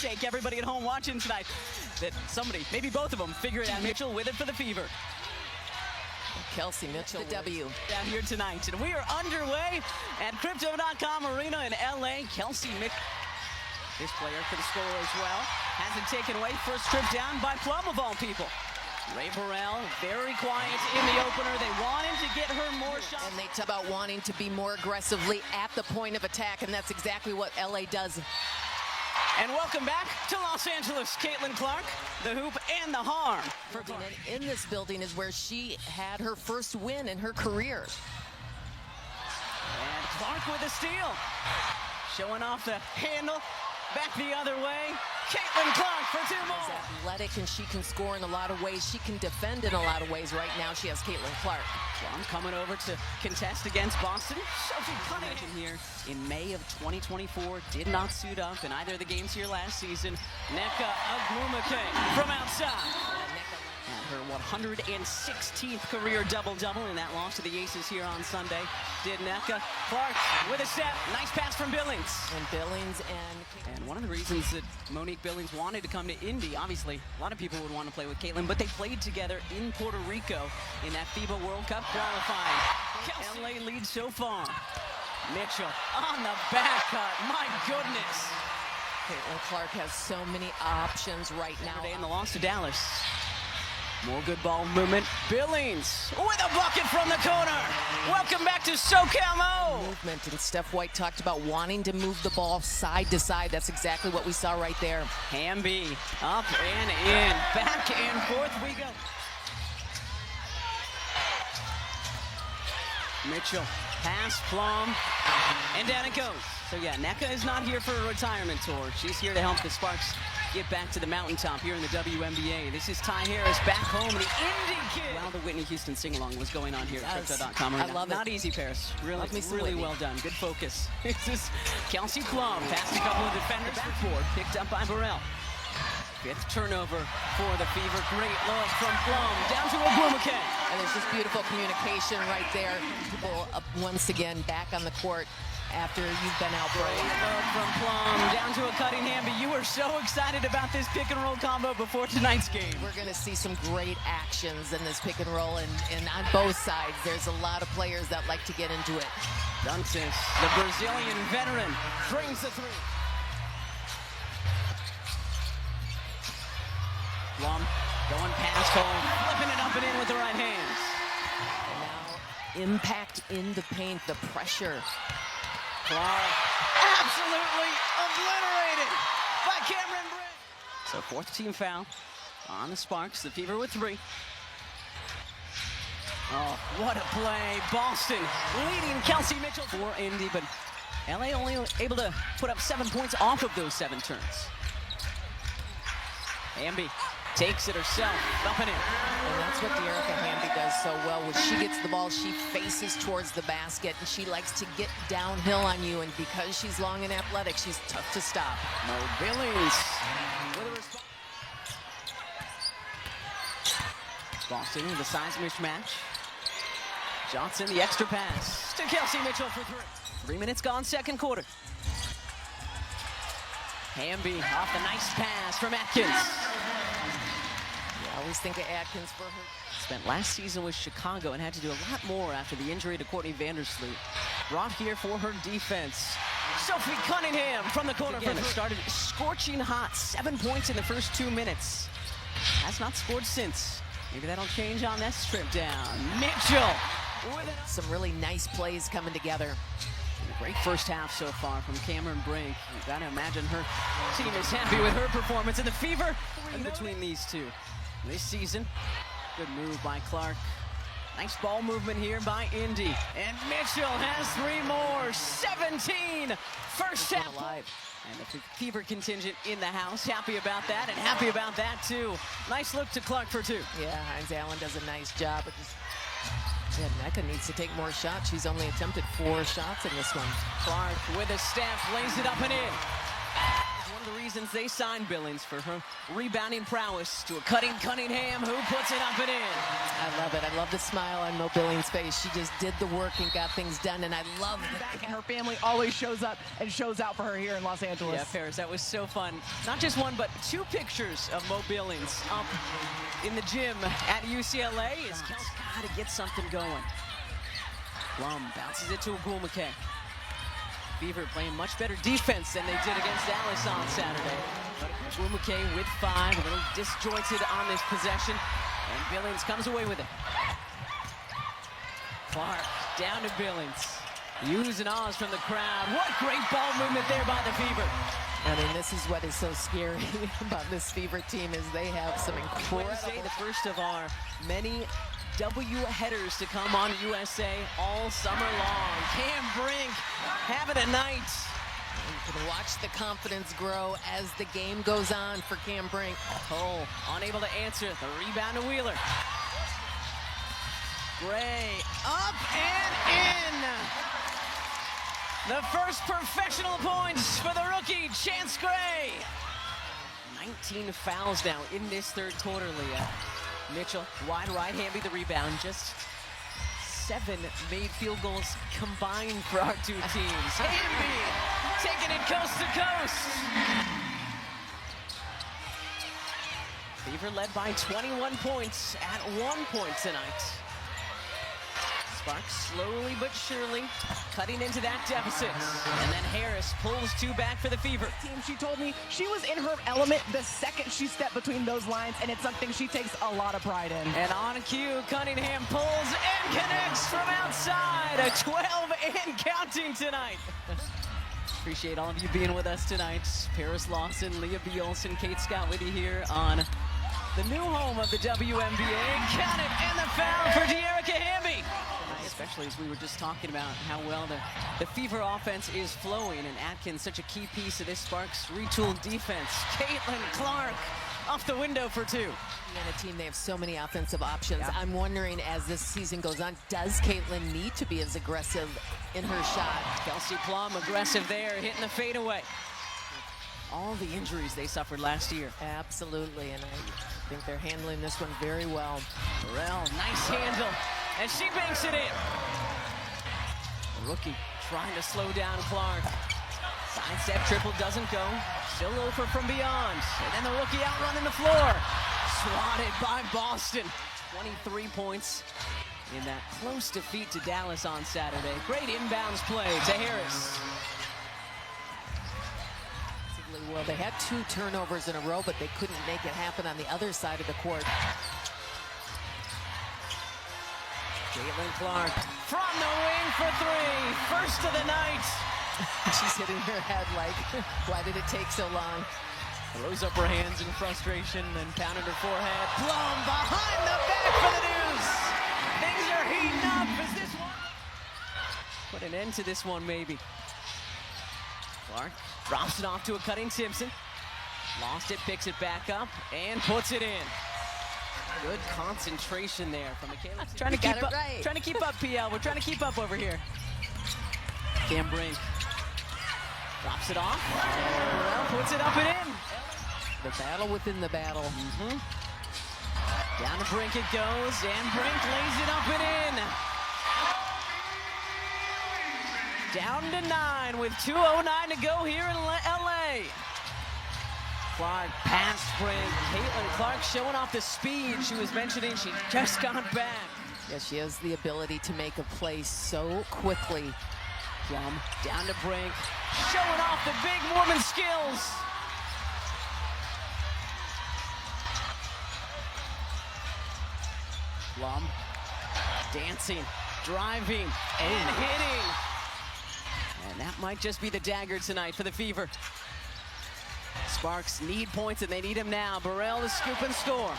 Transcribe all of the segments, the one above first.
sake, everybody at home watching tonight, that somebody, maybe both of them, figure it out. Mitchell with it for the Fever. Kelsey Mitchell, the W. Down here tonight, and we are underway at Crypto.com Arena in LA. Kelsey Mitchell, this player for the score as well, has it taken away. First trip down by Plum of all people. Ray Burrell, very quiet in the opener. They wanted to get her more shots. And they talk about wanting to be more aggressively at the point of attack, and that's exactly what LA does. And welcome back to Los Angeles, Caitlin Clark, the hoop and the harm. And in this building is where she had her first win in her career. And Clark with a steal. Showing off the handle. Back the other way. Caitlin Clark for two more. She's athletic and she can score in a lot of ways. She can defend in a lot of ways. Right now she has Caitlin Clark. Plum coming over to contest against Boston. Sophie Cunningham here in May of 2024. Did not suit up in either of the games here last season. Nneka Ogwumike from outside. Her 116th career double-double in that loss to the Aces here on Sunday. Did Nneka. Clark with a step. Nice pass from Billings. And Billings and one of the reasons that Monique Billings wanted to come to Indy, obviously, a lot of people would want to play with Caitlin, but they played together in Puerto Rico in that FIBA World Cup qualifying. LA leads so far. Mitchell on the back cut. My goodness. Caitlin Clark has so many options right now. In the loss to Dallas. More good ball movement. Billings with a bucket from the corner. Welcome back to SoCal. Movement, and Steph White talked about wanting to move the ball side to side. That's exactly what we saw right there. Hamby up and in. Back and forth we go. Mitchell, pass, Plum, and down it goes. So yeah, Nneka is not here for a retirement tour. She's here to help the Sparks get back to the mountaintop here in the WNBA. This is Ty Harris back home, the Indy kid. While the Whitney Houston sing-along was going on here at Crypto.com. I love it. Not easy, Paris. Really well done. Good focus. This is Kelsey Plum. Passed a couple of defenders. Backboard picked up by Burrell. Fifth turnover for the Fever. Great look from Plum down to Ogwumike. And there's just beautiful communication right there. People once again back on the court after you've been out for a while. Look from Plum down to a cutting Hamby. You were so excited about this pick and roll combo before tonight's game. We're going to see some great actions in this pick and roll, and on both sides, there's a lot of players that like to get into it. Dunsis, the Brazilian veteran, brings the three. Plum going past home, flipping it up and in with the right hands. And now impact in the paint, the pressure. Clark absolutely obliterated by Cameron Brink. So fourth team foul on the Sparks. The Fever with three. Oh, what a play. Boston leading Kelsey Mitchell for Indy, but LA only able to put up 7 points off of those 7 turns. Hamby takes it herself, dumping it. And that's what Dearica Hamby does so well. When she gets the ball, she faces towards the basket, and she likes to get downhill on you. And because she's long and athletic, she's tough to stop. Mo Billings with a response. Boston with a size mismatch. Johnson, the extra pass to Kelsey Mitchell for 3. 3 minutes gone, second quarter. Hamby off the nice pass from Atkins. I always think of Atkins for her. Spent last season with Chicago and had to do a lot more after the injury to Courtney Vandersloot. Brought here for her defense. Sophie Cunningham from the corner. Again, started scorching hot. 7 points in the first 2 minutes. Has not scored since. Maybe that'll change on this trip down. Mitchell with it. Some really nice plays coming together. Great first half so far from Cameron Brink. You've got to imagine her team is happy with her performance. And the Fever in between these two. This season, good move by Clark. Nice ball movement here by Indy. And Mitchell has 3 more. 17 first half. And the Fever contingent in the house. Happy about that, and happy about that too. Nice look to Clark for 2. Yeah, Hines Allen does a nice job. But yeah, Nneka needs to take more shots. She's only attempted 4 shots in this one. Clark with a step, lays it up and in. one of the reasons they signed Billings, for her rebounding prowess, to a cutting Cunningham who puts it up and in. I love it. I love the smile on Mo Billings' face. She just did the work and got things done, and I love it. Back, and her family always shows up and shows out for her here in Los Angeles. Yeah, Paris, that was so fun. Not just one, but two pictures of Mo Billings up in the gym at UCLA. As Kelsey got to get something going. Plum bounces it to Agumake. Fever playing much better defense than they did against Dallas on Saturday. But Agumake with 5, a little disjointed on this possession, and Billings comes away with it. Clark down to Billings. Using Oz from the crowd. What great ball movement there by the Fever. I mean, this is what is so scary about this Fever team, is they have some incredible... Wednesday, the first of our many W headers to come on USA all summer long. Cam Brink having a night. You can watch the confidence grow as the game goes on for Cam Brink. Cole unable to answer. The rebound to Wheeler. Gray up and in. The first professional points for the rookie, Chance Gray. 19 fouls now in this third quarter, Leah. Mitchell, wide right, Hamby the rebound. Just 7 made field goals combined for our two teams. Hamby taking it coast to coast. Fever led by 21 points at 1 point tonight. Sparks slowly but surely cutting into that deficit. And then Harris pulls 2 back for the Fever. She told me she was in her element the second she stepped between those lines, and it's something she takes a lot of pride in. And on cue, Cunningham pulls and connects from outside. A 12 and counting tonight. Appreciate all of you being with us tonight. Paris Lawson, Leah B. Olson, Kate Scott with you here on the new home of the WNBA. Count it, and the foul for Dearica Hamby. Especially as we were just talking about how well the Fever offense is flowing, and Atkins such a key piece of this Sparks retooled defense. Caitlin Clark off the window for 2. And a team, they have so many offensive options. Yeah. I'm wondering, as this season goes on, does Caitlin need to be as aggressive in her shot? Kelsey Plum aggressive there, hitting the fadeaway. All the injuries they suffered last year. Absolutely, and I think they're handling this one very well. Burrell, nice handle, and she banks it in. The rookie trying to slow down Clark. Sidestep triple doesn't go. Still over from beyond. And then the rookie outrunning the floor. Swatted by Boston. 23 points in that close defeat to Dallas on Saturday. Great inbounds play to Harris. Well, they had 2 turnovers in a row, but they couldn't make it happen on the other side of the court. Caitlin Clark from the wing for 3. First of the night. She's hitting her head like, why did it take so long? Throws up her hands in frustration and pounded her forehead. Plum behind the back for the News. Things are heating up. Is this one? Put an end to this one, maybe. Clark drops it off to a cutting Simpson. Lost it, picks it back up, and puts it in. Good concentration there from Michaela. Trying to keep up, right. Trying to keep up, PL. We're trying to keep up over here. Cam Brink drops it off. Burrell puts it up and in. The battle within the battle. Down to Brink it goes, and Brink lays it up and in. Down to 9 with 2:09 to go here in LA. Clark past Brink. Caitlin Clark showing off the speed she was mentioning. She just got back. Yeah, she has the ability to make a play so quickly. Plum down to Brink. Showing off the big woman skills. Plum dancing, driving, and hitting. And that might just be the dagger tonight for the Fever. Sparks need points, and they need them now. Burrell to scoop and score.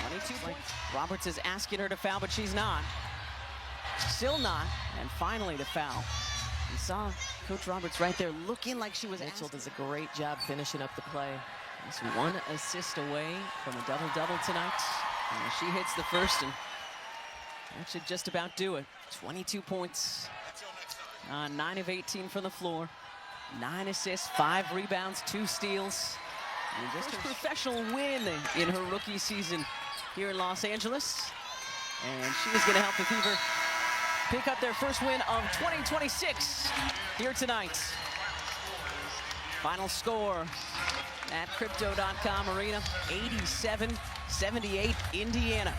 22 points. Roberts is asking her to foul, but she's not. Still not. And finally the foul. You saw Coach Roberts right there looking like she was Mitchell asking. does a great job finishing up the play. Just 1 assist away from a double-double tonight. And she hits the first, and that should just about do it. 22 points. 9 of 18 from the floor. 9 assists, 5 rebounds, 2 steals. And just her professional win in her rookie season here in Los Angeles. And she is going to help the Fever pick up their first win of 2026 here tonight. Final score at Crypto.com Arena, 87-78 Indiana.